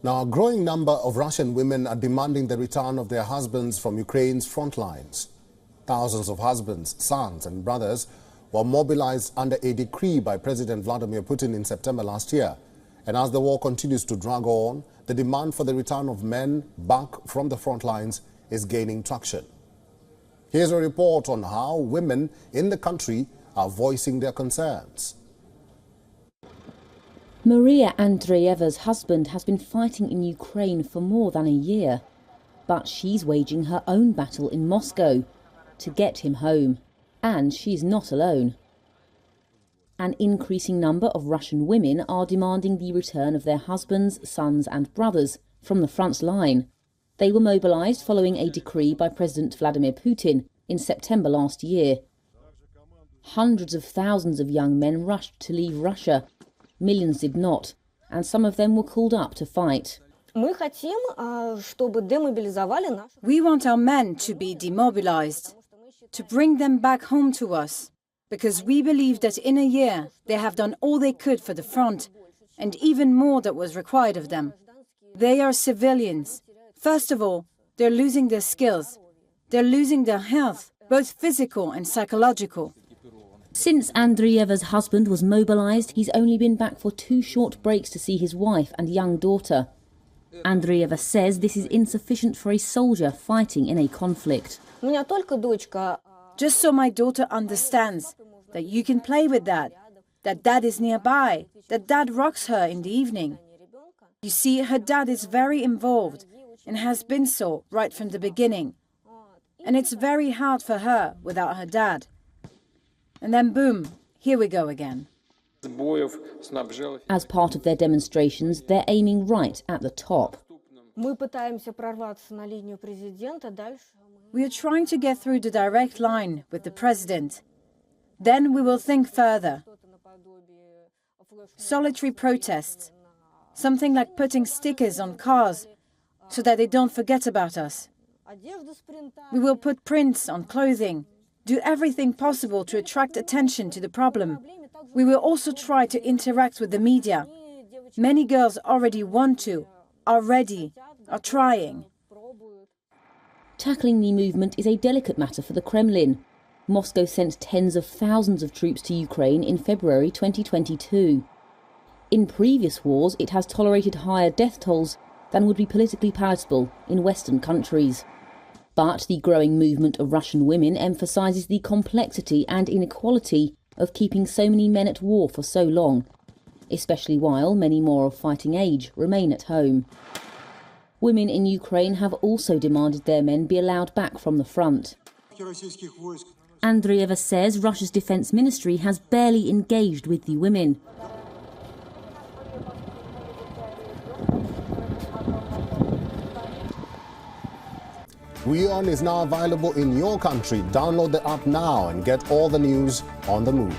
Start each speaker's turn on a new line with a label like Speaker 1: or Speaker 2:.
Speaker 1: Now, a growing number of Russian women are demanding the return of their husbands from Ukraine's front lines. Thousands of husbands, sons and brothers were mobilized under a decree by President Vladimir Putin in September last year. And as the war continues to drag on, the demand for the return of men back from the front lines is gaining traction. Here's a report on how women in the country are voicing their concerns.
Speaker 2: Maria Andreeva's husband has been fighting in Ukraine for more than a year, but she's waging her own battle in Moscow to get him home. And she's not alone. An increasing number of Russian women are demanding the return of their husbands, sons and brothers from the front line. They were mobilized following a decree by President Vladimir Putin in September last year. Hundreds of thousands of young men rushed to leave Russia. Millions did not, and some of them were called up to fight.
Speaker 3: We want our men to be demobilized, to bring them back home to us, because we believe that in a year they have done all they could for the front, and even more that was required of them. They are civilians. First of all, they're losing their skills. They're losing their health, both physical and psychological.
Speaker 2: Since Andreeva's husband was mobilized, he's only been back for 2 short breaks to see his wife and young daughter. Andreeva says this is insufficient for a soldier fighting in a conflict.
Speaker 3: Just so my daughter understands that you can play with that dad is nearby, that dad rocks her in the evening. You see, her dad is very involved and has been so right from the beginning. And it's very hard for her without her dad. And then boom, here we go again.
Speaker 2: As part of their demonstrations, they're aiming right at the top.
Speaker 3: We are trying to get through the direct line with the president. Then we will think further. Solitary protests. Something like putting stickers on cars so that they don't forget about us. We will put prints on clothing. Do everything possible to attract attention to the problem. We will also try to interact with the media. Many girls already want to, are ready, are trying.
Speaker 2: Tackling the movement is a delicate matter for the Kremlin. Moscow sent tens of thousands of troops to Ukraine in February 2022. In previous wars, it has tolerated higher death tolls than would be politically palatable in Western countries. But the growing movement of Russian women emphasises the complexity and inequality of keeping so many men at war for so long, especially while many more of fighting age remain at home. Women in Ukraine have also demanded their men be allowed back from the front. Andreeva says Russia's defence ministry has barely engaged with the women.
Speaker 1: WION is now available in your country. Download the app now and get all the news on the move.